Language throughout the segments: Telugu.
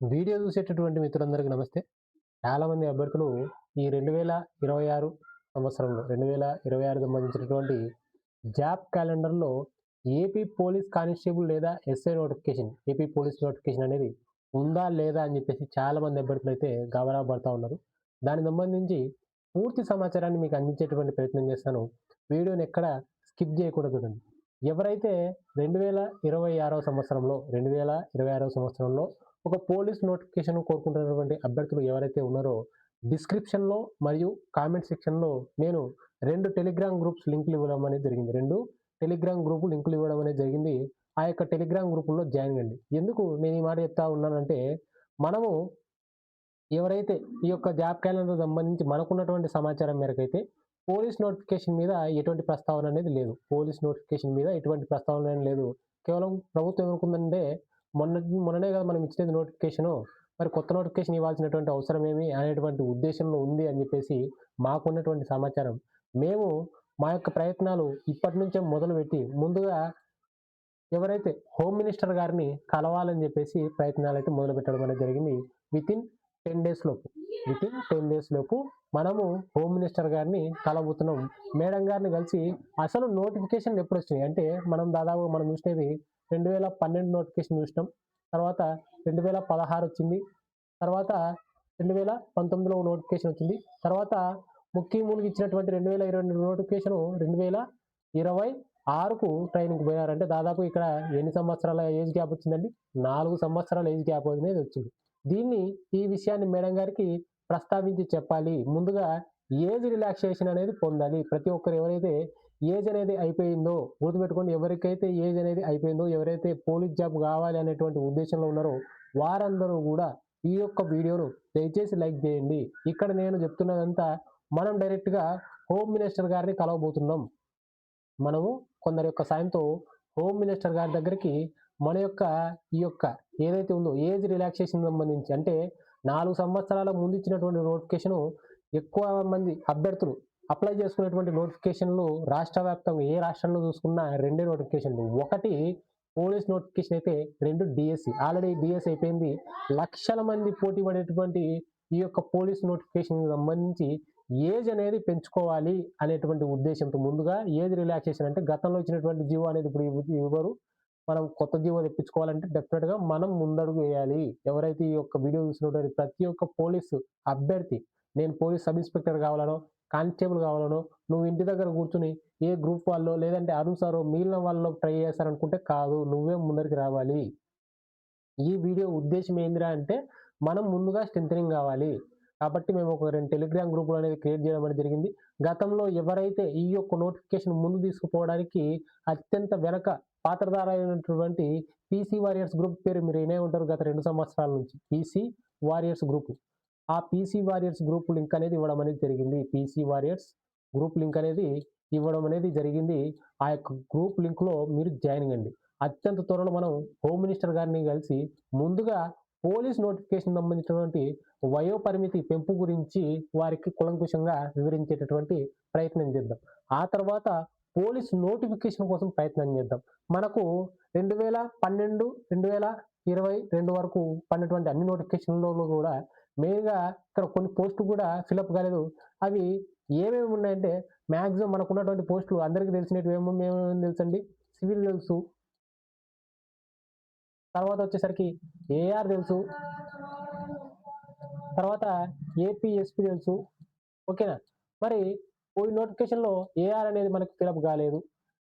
వీడియో చూసేటటువంటి మిత్రులందరికీ నమస్తే. చాలామంది అభ్యర్థులు ఈ 2026 సంవత్సరంలో 2026 సంబంధించినటువంటి జాబ్ క్యాలెండర్‌లో ఏపీ పోలీస్ కానిస్టేబుల్ లేదా SI notification, AP police notification అనేది ఉందా? లేదా? అని చెప్పేసి చాలామంది అభ్యర్థులైతే గాబరా పడతా ఉన్నారు. దానికి సంబంధించి పూర్తి సమాచారాన్ని మీకు అందించేటువంటి ప్రయత్నం చేస్తాను. వీడియోని ఎక్కడ స్కిప్ చేయకుండా చూడండి. ఎవరైతే 2026 సంవత్సరంలో ఒక పోలీస్ నోటిఫికేషన్ కోరుకుంటున్నటువంటి అభ్యర్థులు ఎవరైతే ఉన్నారో డిస్క్రిప్షన్‌లో మరియు కామెంట్ సెక్షన్‌లో నేను 2 టెలిగ్రామ్ గ్రూప్స్ లింకులు ఇవ్వడం అనేది జరిగింది. 2 టెలిగ్రామ్ గ్రూప్ లింకులు ఇవ్వడం అనేది జరిగింది. ఆ యొక్క టెలిగ్రామ్ గ్రూపుల్లో జాయిన్ కండి. ఎందుకు నేను ఈ మాట చెప్తా ఉన్నానంటే, మనము ఎవరైతే ఈ యొక్క జాబ్ క్యాలెండర్ సంబంధించి మనకున్నటువంటి సమాచారం మేరకైతే పోలీస్ నోటిఫికేషన్ మీద ఎటువంటి ప్రస్తావన అనేది లేదు. పోలీస్ నోటిఫికేషన్ మీద ఎటువంటి ప్రస్తావన అనేది లేదు. కేవలం ప్రభుత్వం ఏమనుకుందంటే మొన్ననే కదా మనం ఇచ్చినది నోటిఫికేషను. మరి కొత్త నోటిఫికేషన్ ఇవ్వాల్సినటువంటి అవసరం ఏమి అనేటువంటి ఉద్దేశంలో ఉంది అని చెప్పేసి మాకున్నటువంటి సమాచారం. మేము మా యొక్క ప్రయత్నాలు ఇప్పటి నుంచే మొదలుపెట్టి ముందుగా ఎవరైతే హోమ్ మినిస్టర్ గారిని కలవాలని చెప్పేసి ప్రయత్నాలైతే మొదలుపెట్టడం అనేది జరిగింది. వితిన్ 10 డేస్ లోపు వితిన్ 10 డేస్ లోపు మనము హోమ్ మినిస్టర్ గారిని కలవబోతున్నాం. మేడం గారిని కలిసి అసలు నోటిఫికేషన్లు ఎప్పుడొచ్చినాయి అంటే మనం చూసినది 2012 నోటిఫికేషన్ చూసినాం. తర్వాత 2016 వచ్చింది. తర్వాత 2019లో నోటిఫికేషన్ వచ్చింది. తర్వాత ముఖ్యమునికి ఇచ్చినటువంటి 2022 నోటిఫికేషన్ 2026కు ట్రైనింగ్‌కి పోయారంటే దాదాపు ఇక్కడ ఎన్ని సంవత్సరాల ఏజ్ గ్యాప్ వచ్చిందండి? 4 సంవత్సరాల ఏజ్ గ్యాప్ అనేది వచ్చింది. ఈ విషయాన్ని మేడం గారికి ప్రస్తావించి చెప్పాలి. ముందుగా ఏజ్ రిలాక్సేషన్ అనేది పొందాలి. ప్రతి ఒక్కరు ఎవరైతే ఏజ్ అనేది అయిపోయిందో గుర్తుపెట్టుకోండి. ఎవరికైతే ఏజ్ అనేది అయిపోయిందో, ఎవరైతే పోలీస్ జాబ్ కావాలి అనేటువంటి ఉద్దేశంలో ఉన్నారో వారందరూ కూడా ఈ యొక్క వీడియోను దయచేసి లైక్ చేయండి. ఇక్కడ నేను చెప్తున్నదంతా మనం డైరెక్ట్‌గా హోమ్ మినిస్టర్ గారిని కలవబోతున్నాం. మనము కొందరి యొక్క సాయంతో హోమ్ మినిస్టర్ గారి దగ్గరికి మన యొక్క ఈ యొక్క ఏదైతే ఉందో ఏజ్ రిలాక్సేషన్ సంబంధించి అంటే 4 సంవత్సరాల ముందు ఇచ్చినటువంటి నోటిఫికేషను ఎక్కువ మంది అభ్యర్థులు అప్లై చేసుకునేటువంటి నోటిఫికేషన్లు రాష్ట్ర వ్యాప్తంగా ఏ రాష్ట్రంలో చూసుకున్నా 2 నోటిఫికేషన్లు. ఒకటి పోలీస్ నోటిఫికేషన్ అయితే 2 డీఎస్సీ. ఆల్రెడీ డీఎస్సీ అయిపోయింది. లక్షల మంది పోటీ పడేటువంటి ఈ యొక్క పోలీస్ నోటిఫికేషన్‌కి సంబంధించి ఏజ్ అనేది పెంచుకోవాలి అనేటువంటి ఉద్దేశంతో ముందుగా ఏజ్ రిలాక్సేషన్ అంటే గతంలో ఇచ్చినటువంటి జీవో అనేది ఇప్పుడు ఇవ్వరు. మనం కొత్త జీవో తెప్పించుకోవాలంటే డెఫినిట్‌గా మనం ముందడుగు వేయాలి. ఎవరైతే ఈ యొక్క వీడియో చూసినటువంటి ప్రతి ఒక్క పోలీసు అభ్యర్థి నేను పోలీస్ సబ్ ఇన్స్‌పెక్టర్ కావాలనో, కానిస్టేబుల్ కావాలనో, నువ్వు ఇంటి దగ్గర కూర్చొని ఏ గ్రూప్ వాళ్ళో లేదంటే అరుణ్ సారో మిగిలిన వాళ్ళలో ట్రై చేస్తారనుకుంటే కాదు. నువ్వే ముందరికి రావాలి. ఈ వీడియో ఉద్దేశ్యం ఏందిరా అంటే మనం ముందుగా స్ట్రెంథెనింగ్ కావాలి. కాబట్టి మేము ఒక 2 టెలిగ్రామ్ గ్రూపులు అనేది క్రియేట్ చేయడం అనేది జరిగింది. గతంలో ఎవరైతే ఈ యొక్క నోటిఫికేషన్ ముందుకు తీసుకుపోవడానికి అత్యంత వెనక పాత్రధారైనటువంటి పీసీ వారియర్స్ గ్రూప్ పేరు మీరు వినే ఉంటారు గత 2 సంవత్సరాల నుంచి. PC warriors group. ఆ పీసీ వారియర్స్ గ్రూప్ లింక్ అనేది ఇవ్వడం అనేది జరిగింది. పీసీ వారియర్స్ గ్రూప్ లింక్ అనేది ఇవ్వడం అనేది జరిగింది. ఆ యొక్క గ్రూప్ లింక్‌లో మీరు జాయిన్ కండి. అత్యంత త్వరలో మనం హోమ్ మినిస్టర్ గారిని కలిసి ముందుగా పోలీస్ నోటిఫికేషన్ సంబంధించినటువంటి వయో పరిమితి పెంపు గురించి వారికి కూలంకుషంగా వివరించేటటువంటి ప్రయత్నం చేద్దాం. ఆ తర్వాత పోలీస్ నోటిఫికేషన్ కోసం ప్రయత్నం చేద్దాం. మనకు 2012, 2022 వరకు పడినటువంటి అన్ని నోటిఫికేషన్‌లలో కూడా మెయిన్‌గా ఇక్కడ కొన్ని పోస్టులు కూడా ఫిలప్ కాలేదు. అవి ఏమేమి ఉన్నాయంటే మాక్సిమం మనకున్నటువంటి పోస్టులు అందరికీ తెలిసినటివి ఏమేమి తెలుసండి? సివిల్ తెలుసు. తర్వాత వచ్చేసరికి ఏఆర్ తెలుసు. తర్వాత ఏపీఎస్పీ తెలుసు. ఓకేనా? మరి ఈ నోటిఫికేషన్‌లో ఏఆర్ అనేది మనకు ఫిలప్ కాలేదు.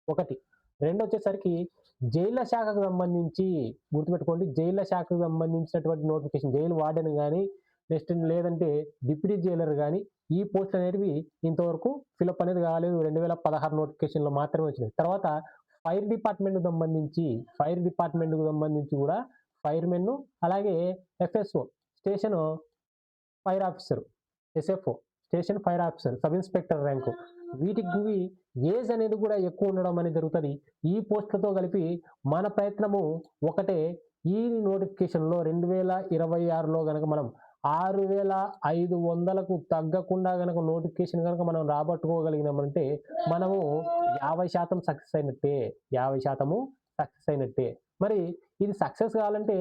ఒకటి. రెండొచ్చేసరికి జైళ్ళ శాఖకు సంబంధించి గుర్తుపెట్టుకోండి. జైళ్ళ శాఖకు సంబంధించినటువంటి నోటిఫికేషన్ జైలు వార్డెన్ గాని, నెక్స్ట్ లేదంటే డిప్యూటీ జైలర్ గాని ఈ పోస్టులు అనేటివి ఇంతవరకు ఫిలప్ అనేది కాలేదు. 2016 నోటిఫికేషన్‌లో మాత్రమే వచ్చినాయి. తర్వాత ఫైర్ డిపార్ట్మెంట్‌కు సంబంధించి కూడా ఫైర్‌మెన్ అలాగే FSO station fire officer, SFO station fire officer, sub inspector rank వీటికి ఏజ్ అనేది కూడా ఎక్కువ ఉండడం అనేది జరుగుతుంది. ఈ పోస్టులతో కలిపి మన ప్రయత్నము ఒకటే. ఈ నోటిఫికేషన్‌లో 2026లో గనక మనం 6,500కు తగ్గకుండా గనక నోటిఫికేషన్ గనక మనం రాబట్టుకోగలిగినామంటే మనము 50% సక్సెస్ అయినట్టే. 50% సక్సెస్ అయినట్టే. మరి ఇది సక్సెస్ కావాలంటే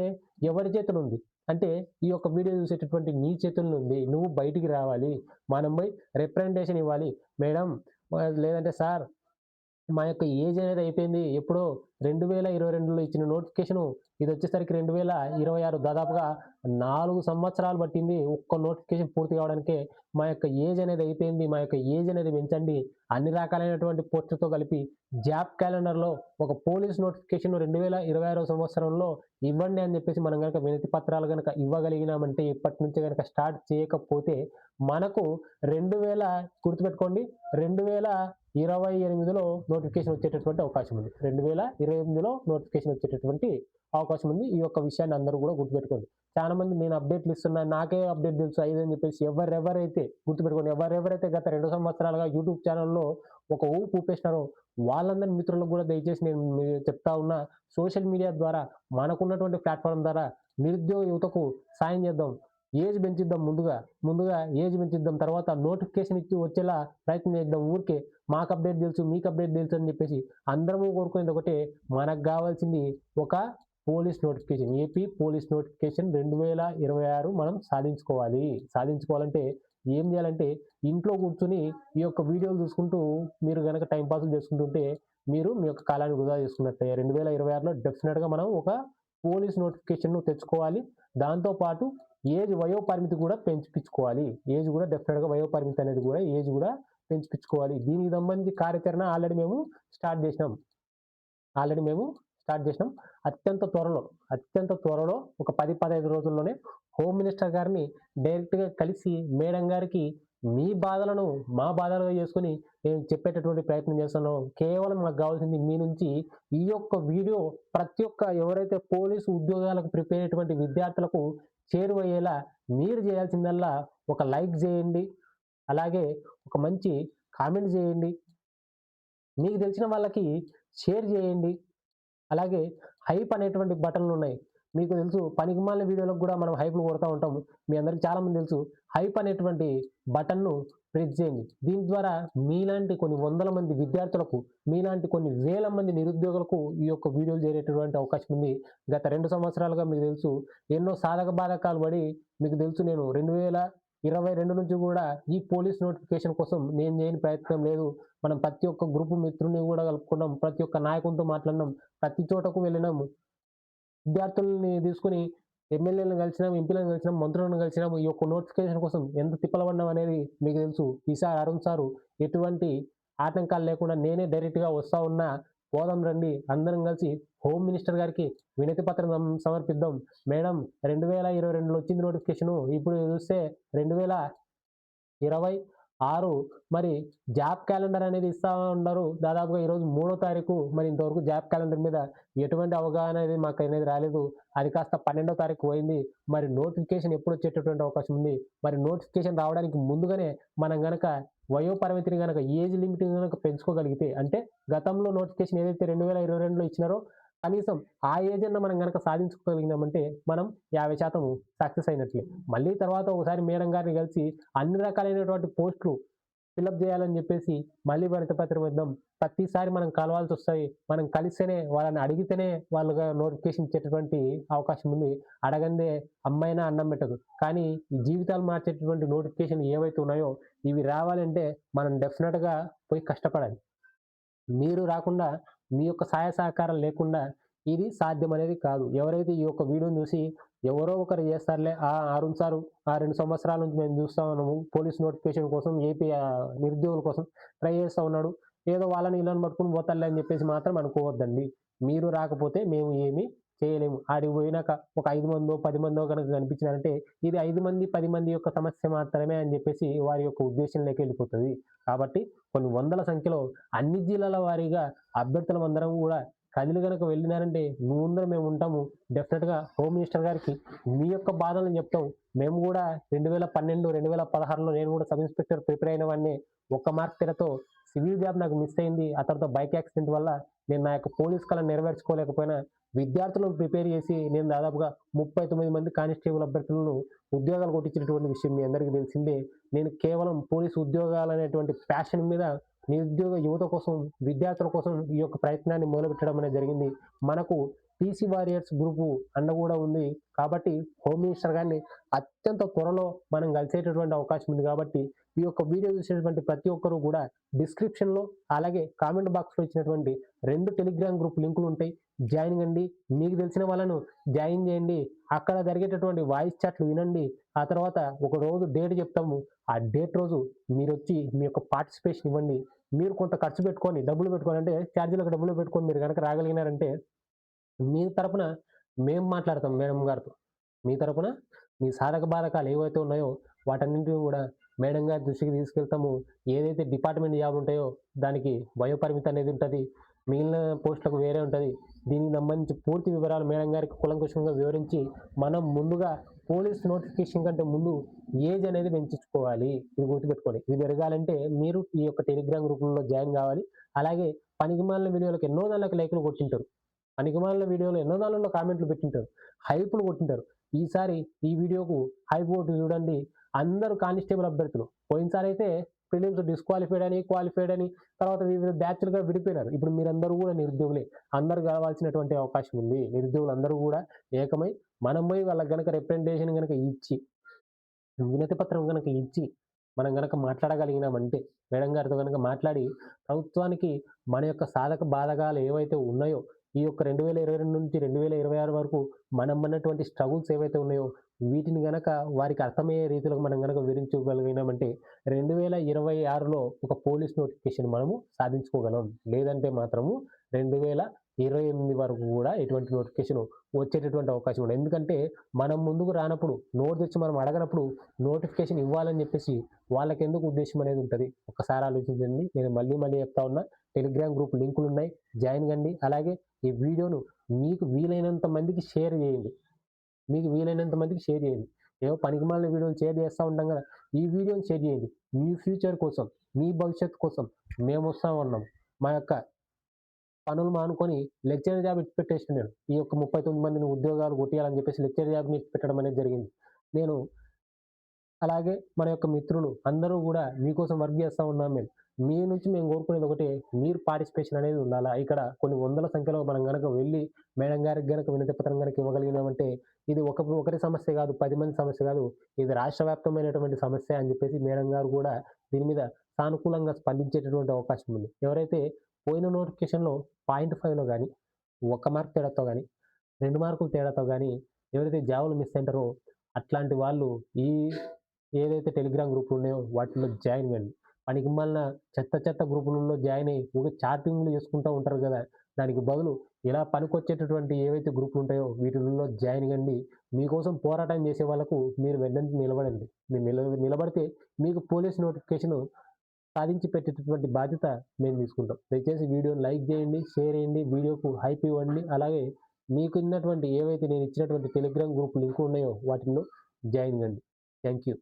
ఎవరి చేతులు ఉంది? అంటే ఈ యొక్క వీడియో చూసేటటువంటి నీ చేతుల్లో ఉంది. నువ్వు బయటికి రావాలి. మనం పోయి రిప్రజెంటేషన్ ఇవ్వాలి. మేడం లేదంటే సార్ మా యొక్క ఏజ్ అనేది అయిపోయింది. ఎప్పుడో 2022లో ఇచ్చిన నోటిఫికేషను ఇదొచ్చేసరికి 2026 దాదాపుగా 4 సంవత్సరాలు పట్టింది. ఒక్క నోటిఫికేషన్ పూర్తి కావడానికే. మా యొక్క ఏజ్ అనేది అయిపోయింది. మా యొక్క ఏజ్ అనేది పెంచండి. అన్ని రకాలైనటువంటి పోస్టులతో కలిపి జాబ్ క్యాలెండర్‌లో ఒక పోలీస్ నోటిఫికేషన్ 2026 సంవత్సరంలో ఇవ్వండి అని చెప్పేసి మనం గనక వినతి పత్రాలు గనక ఇవ్వగలిగినామంటే ఇప్పటి నుంచే గనక స్టార్ట్ చేయకపోతే మనకు 2000 గుర్తుపెట్టుకోండి 2028లో నోటిఫికేషన్ వచ్చేటటువంటి అవకాశం ఉంది. 2028లో నోటిఫికేషన్ వచ్చేటటువంటి అవకాశం ఉంది. ఈ యొక్క విషయాన్ని అందరూ కూడా గుర్తుపెట్టుకోండి. చాలా మంది నేను అప్డేట్లు ఇస్తున్నా, నాకే అప్డేట్ తెలుసు అని చెప్పేసి ఎవరెవరైతే గుర్తుపెట్టుకోండి. ఎవరెవరైతే గత 2 సంవత్సరాలుగా యూట్యూబ్ ఛానెల్‌లో ఒక ఊపు ఊపేసినారో వాళ్ళందరి మిత్రులకు కూడా దయచేసి నేను చెప్తా ఉన్నా. సోషల్ మీడియా ద్వారా మనకున్నటువంటి ప్లాట్‌ఫార్మ్ ద్వారా నిరుద్యోగ యువతకు సాయం చేద్దాం. ఏజ్ పెంచిద్దాం ముందుగా ఏజ్ పెంచిద్దాం. తర్వాత నోటిఫికేషన్ ఇచ్చి వచ్చేలా ప్రయత్నం చేద్దాం. ఊరికే మాకు అప్డేట్ తెలుసు, మీకు అప్డేట్ తెలుసు అని చెప్పేసి అందరము కోరుకునేది ఒకటే. మనకు కావాల్సింది ఒక police notification. AP police notification 2026 మనం సాధించుకోవాలి. సాధించుకోవాలంటే ఏం చేయాలంటే ఇంట్లో కూర్చొని ఈ యొక్క వీడియోలు చూసుకుంటూ మీరు గనక టైమ్ పాస్‌లు చేసుకుంటుంటే మీరు మీ యొక్క కాలాన్ని వృధా చేసుకున్నట్టే. 2026లో డెఫినిట్‌గా మనం ఒక పోలీస్ నోటిఫికేషన్‌ను తెచ్చుకోవాలి. దాంతో పాటు వయో పరిమితి కూడా పెంచిపించుకోవాలి. ఏజ్ కూడా డెఫినిట్‌గా వయో పరిమితి అనేది కూడా ఏజ్ కూడా పెంచిపించుకోవాలి. దీనికి సంబంధించి కార్యాచరణ ఆల్రెడీ మేము స్టార్ట్ చేసినాం. ఆల్రెడీ మేము స్టార్ట్ చేసినాం. అత్యంత త్వరలో ఒక 10, 15 రోజుల్లోనే హోమ్ మినిస్టర్ గారిని డైరెక్ట్‌గా కలిసి మేడం గారికి మీ బాధలను మా బాధలుగా చేసుకొని నేను చెప్పేటటువంటి ప్రయత్నం చేస్తున్నాం. కేవలం మాకు కావాల్సింది మీ నుంచి ఈ యొక్క వీడియో ప్రతి ఒక్క ఎవరైతే పోలీసు ఉద్యోగాలకు ప్రిపేర్ అయ్యేటువంటి విద్యార్థులకు చేరువయ్యేలా మీరు చేయాల్సిందల్లా ఒక లైక్ చేయండి. అలాగే ఒక మంచి కామెంట్ చేయండి. మీకు తెలిసిన వాళ్ళకి షేర్ చేయండి. అలాగే హైప్ అనేటువంటి బటన్లున్నాయి. మీకు తెలుసు పనికిమాలిన వీడియోలకు గూడా మనం హైప్‌లు కొడతా ఉంటాము. మీ అందరికి చాలా మంది తెలుసు. హైప్ అనేటువంటి బటన్‌ను ప్రెస్ చేయండి. దీని ద్వారా మీలాంటి కొన్ని వందల మంది విద్యార్థులకు, మీలాంటి కొన్ని వేల మంది నిరుద్యోగులకు ఈ యొక్క వీడియోలు చేరేటటువంటి అవకాశం ఉంది. గత 2 సంవత్సరాలుగా మీకు తెలుసు ఎన్నో సాధక బాధకాలు పడి మీకు తెలుసు నేను 2022 నుంచి గూడా ఈ పోలీస్ నోటిఫికేషన్ కోసం నేను చేయని ప్రయత్నం లేదు. మనం ప్రతి ఒక్క గ్రూప్ మిత్రుడిని గూడా కలుపుకున్నాం. ప్రతి ఒక్క నాయకునితో మాట్లాడినాం. ప్రతి చోటకు వెళ్ళినాము. విద్యార్థుల్ని తీసుకొని ఎమ్మెల్యేలను కలిసినాం, ఎంపీలను కలిసినాం, మంత్రులను కలిసినాం. ఈ యొక్క నోటిఫికేషన్ కోసం ఎంత తిప్పలు పడినాం అనేది మీకు తెలుసు. ఈసారి అరుణ్ సారు ఎటువంటి ఆటంకాలు లేకుండా నేనే డైరెక్ట్‌గా వస్తా ఉన్నా. పోదాం రండి. అందరం కలిసి హోమ్ మినిస్టర్ గారికి వినతి పత్రం సమర్పిద్దాం. మేడం 2022లో వచ్చింది నోటిఫికేషను. ఇప్పుడు చూస్తే 2026 మరి జాబ్ క్యాలెండర్ అనేది ఇస్తా ఉన్నారు. దాదాపుగా ఈరోజు 3వ తారీఖు. మరి ఇంతవరకు జాబ్ క్యాలెండర్ మీద ఎటువంటి అవగాహన అనేది మాకనేది రాలేదు. అది కాస్త 12వ తారీఖు పోయింది. మరి నోటిఫికేషన్ ఎప్పుడొచ్చేటటువంటి అవకాశం ఉంది? మరి నోటిఫికేషన్ రావడానికి ముందుగానే మనం గనక వయో పరిమితిని గనక ఏజ్ లిమిట్‌ని గనక పెంచుకోగలిగితే అంటే గతంలో నోటిఫికేషన్ ఏదైతే 2022లో ఇచ్చినారో కనీసం ఆ ఏజ్ అన్నా మనం గనక సాధించుకోగలిగినామంటే మనం 50% సక్సెస్ అయినట్లే. మళ్ళీ తర్వాత ఒకసారి మేడం గారిని కలిసి అన్ని రకాలైనటువంటి పోస్టులు ఫిలప్ చేయాలని చెప్పేసి మళ్ళీ వినతి పత్రం ఇద్దాం. ప్రతిసారి మనం కలవాల్సొస్తది. మనం కలిస్తేనే వాళ్ళని అడిగితేనే వాళ్ళుగా నోటిఫికేషన్ ఇచ్చేటటువంటి అవకాశం ఉంది. అడగందే అమ్మైనా అన్నం పెట్టదు. కానీ ఈ జీవితాలు మార్చేటటువంటి నోటిఫికేషన్ ఏవైతే ఉన్నాయో ఇవి రావాలంటే మనం డెఫినిట్‌గా పోయి కష్టపడాలి. మీరు రాకుండా మీ యొక్క సహాయ సహకారాలు లేకుండా ఇది సాధ్యమనేది కాదు. ఎవరైతే ఈ యొక్క వీడియోని చూసి ఎవరో ఒకరు చేస్తారులే అరుణ్ సారు 2 సంవత్సరాల నుంచి మేము చూస్తా ఉన్నాము. పోలీస్ నోటిఫికేషన్ కోసం ఏపీ నిరుద్యోగుల కోసం ట్రై చేస్తా ఉన్నాడు. ఏదో వాళ్ళని వీళ్ళని పట్టుకొని పోతారులే అని చెప్పేసి మాత్రం అనుకోవద్దండి. మీరు రాకపోతే మేము ఏమి చేయలేము. ఆడికి పోయినాక ఒక 5 మందో, 10 మందో గనక కనిపించినారంటే ఇది 5 మంది, 10 మంది యొక్క సమస్య మాత్రమే అని చెప్పేసి వారి యొక్క ఉద్దేశంలోకి వెళ్ళిపోతది. కాబట్టి కొన్ని వందల సంఖ్యలో అన్ని జిల్లాల వారీగా అభ్యర్థులమందరం గూడా కదిలి గనక వెళ్ళినారంటే మీ ముందర మేము ఉంటాము. డెఫినిట్‌గా హోమ్ మినిస్టర్ గారికి మీ యొక్క బాధలను చెప్తాం. మేము గూడా 2012, 2016లో నేను గూడా సబ్ ఇన్స్‌పెక్టర్ ప్రిపేర్ అయిన వాడినే. ఒక్క మార్క్ తేడాతో సివిల్ జాబ్ నాకు మిస్ అయింది. ఆ తర్వాత బైక్ యాక్సిడెంట్ వల్ల నేను నా యొక్క పోలీస్ కళను నెరవేర్చుకోలేకపోయినా విద్యార్థులను ప్రిపేర్ చేసి నేను దాదాపుగా 39 మంది కానిస్టేబుల్ అభ్యర్థులను ఉద్యోగాలు కొట్టించినటువంటి విషయం మీ అందరికీ తెలిసిందే. నేను కేవలం పోలీసు ఉద్యోగాలనేటువంటి ప్యాషన్ మీద నిరుద్యోగ యువత కోసం, విద్యార్థుల కోసం ఈ యొక్క ప్రయత్నాన్ని మొదలుపెట్టడం అనేది జరిగింది. మనకు పీసీ వారియర్స్ గ్రూపు అండ కూడా ఉంది. కాబట్టి హోమ్ మినిస్టర్ గారిని అత్యంత త్వరలో మనం కలిసేటటువంటి అవకాశం ఉంది కాబట్టి, ఈ యొక్క వీడియో చూసేటువంటి ప్రతి ఒక్కరు కూడా డిస్క్రిప్షన్‌లో అలాగే కామెంట్ బాక్స్‌లో ఇచ్చినటువంటి 2 టెలిగ్రామ్ గ్రూప్ లింకులు ఉంటాయి. జాయిన్ కండి. మీకు తెలిసిన వాళ్ళను జాయిన్ చేయండి. అక్కడ జరిగేటటువంటి వాయిస్ చాట్లు వినండి. ఆ తర్వాత ఒక రోజు డేట్ చెప్తాము. ఆ డేట్ రోజు మీరొచ్చి మీ యొక్క పార్టిసిపేషన్ ఇవ్వండి. మీరు కొంత ఖర్చు పెట్టుకొని, డబ్బులు పెట్టుకొని అంటే ఛార్జీలకు డబ్బులు పెట్టుకొని మీరు గనక రాగలిగినారంటే మీ తరపున మేము మాట్లాడతాం మేడం గారితో. మీ తరపున మీ సాధక బాధకాలు ఏవైతే ఉన్నాయో వాటన్నింటిని గూడా మేడం గారి దృష్టికి తీసుకెళ్తాము. ఏదైతే డిపార్ట్‌మెంట్ జాబులుంటాయో దానికి వయోపరిమితి అనేది ఉంటది. మిగిలిన పోస్టులకు వేరే ఉంటది. దీనికి సంబంధించి పూర్తి వివరాలు మేడం గారికి కూలంకషంగా వివరించి, మనం ముందుగా పోలీస్ నోటిఫికేషన్ కంటే ముందు ఏజ్ అనేది పెంచుకోవాలి. ఇది గుర్తుపెట్టుకోండి. ఇది జరగాలంటే మీరు ఈ యొక్క టెలిగ్రామ్ గ్రూపుల్లో జాయిన్ గావాలి. అలాగే పనికిమాలిన వీడియోలకు ఎన్నో దాన్లకు లైకులు కొట్టింటారు. పనికిమాలిన వీడియోలో ఎన్నో దాన్లలో కామెంట్లు పెట్టింటారు. హైపులు కొట్టింటారు. ఈసారి ఈ వీడియోకు హైప్ కొట్టి చూడండి. అందరూ కానిస్టేబుల్ అభ్యర్థులు. పోయినసారైతే ప్రిలిమ్స్ డిస్‌క్వాలిఫైడ్ అని, క్వాలిఫైడ్ అని తర్వాత వివిధ బ్యాచ్‌లుగా విడిపోయినారు. ఇప్పుడు మీరందరూ గూడా నిరుద్యోగులే. అందరూ కావాల్సినటువంటి అవకాశం ఉంది. నిరుద్యోగులందరూ గూడా ఏకమై మనం పోయి వాళ్ళకి గనక రిప్రజెంటేషన్ గనక ఇచ్చి, వినతి పత్రం గనక ఇచ్చి, మనం గనక మాట్లాడగలిగినామంటే, మేడం గారితో గనక మాట్లాడి ప్రభుత్వానికి మన యొక్క సాధక బాధకాలు ఏవైతే ఉన్నాయో, ఈ యొక్క 2022 నుంచి 2026 వరకు మనం పడినటువంటి స్ట్రగుల్స్ ఏవైతే ఉన్నాయో, వీటిని గనక వారికి అర్థమయ్యే రీతిలో మనం గనక వివరించగలిగినామంటే 2026లో ఒక పోలీస్ నోటిఫికేషన్ మనము సాధించుకోగలం. లేదంటే మాత్రము 2028 వరకు గూడా ఎటువంటి నోటిఫికేషన్ వచ్చేటటువంటి అవకాశం ఉండదు. ఎందుకంటే మనం ముందుకు రానప్పుడు, నోరు తెచ్చి మనం అడగనప్పుడు నోటిఫికేషన్ ఇవ్వాలని జెప్పేసి వాళ్ళకెందుకు ఉద్దేశ్యం అనేది ఉంటది. ఒక్కసారి ఆలోచించండి. నేను మళ్ళీ మళ్ళీ చెప్తా ఉన్నా. Telegram group లింకులున్నాయి. జాయిన్ కండి. అలాగే ఈ వీడియోను మీకు వీలైనంత మందికి షేర్ చేయండి. మీకు వీలైనంత మందికి షేర్ చేయండి. ఏవో పనికిమాలిన వీడియోలు షేర్ చేస్తా ఉంటాం గదా! ఈ వీడియోని షేర్ చేయండి. మీ ఫ్యూచర్ కోసం, మీ భవిష్యత్తు కోసం మేమొస్తా ఉన్నాం. మా యొక్క పనులు మానుకొని లెక్చరర్ జాబ్ ఇడిచిపెట్టేసిన నేను. ఈ యొక్క 39 మందిని ఉద్యోగాలు కొట్టియాలని చెప్పేసి లెక్చరర్ జాబ్‌ని ఇడిచిపెట్టడం అనేది జరిగింది. నేను అలాగే మన యొక్క మిత్రులు అందరూ గూడా మీకోసం వర్క్ జేస్తా ఉన్నాం మేము. మీ నుంచి మేము కోరుకునేది ఒకటే, మీరు పార్టిసిపేషన్ అనేది ఉండాలా. ఇక్కడ కొన్ని వందల సంఖ్యలో మనం గనక వెళ్లి మేడం గారికి గనక వినతి పత్రం గనక ఇవ్వగలిగినామంటే ఇది ఒకరి సమస్య గాదు, 10 మంది సమస్య గాదు. ఇది రాష్ట్ర వ్యాప్తమైనటువంటి సమస్య అని జెప్పేసి మేడం గారు గూడా దీని మీద సానుకూలంగా స్పందించేటటువంటి అవకాశం ఉంది. ఎవరైతే పోయిన నోటిఫికేషన్‌లో 0.5లో గాని, 1 మార్క్ తేడాతో గాని, 2 మార్కుల తేడాతో గాని ఎవరైతే జాబ్‌లు మిస్ అయింటారో అట్లాంటి వాళ్ళు ఈ ఏదైతే టెలిగ్రామ్ గ్రూపులున్నాయో వాటిలో జాయిన్ కండి. పనికిమాలిన చెత్త గ్రూపులలో జాయిన్ అయ్యి ఊకే చాటింగ్‌లు చేసుకుంటా ఉంటారు గదా! దానికి బదులు ఇలా పనికొచ్చేటటువంటి ఏవైతే గ్రూపులుంటాయో వీటిల్లో జాయిన్ కండి. మీకోసం పోరాటం చేసే వాళ్ళకు మీరు వెన్నంటి నిలబడండి. మీరు నిలబడితే మీకు పోలీస్ నోటిఫికేషన్ సాధించి పెట్టేటటువంటి బాధ్యత మేము తీసుకుంటాం. దయచేసి వీడియోని లైక్ చేయండి, షేర్ చేయండి, వీడియోకు హైప్ ఇవ్వండి. అలాగే మీకున్నటువంటి ఏవైతే నేను ఇచ్చినటువంటి టెలిగ్రామ్ గ్రూప్ లింకులున్నాయో వాటిల్లో జాయిన్ కండి. Thank you.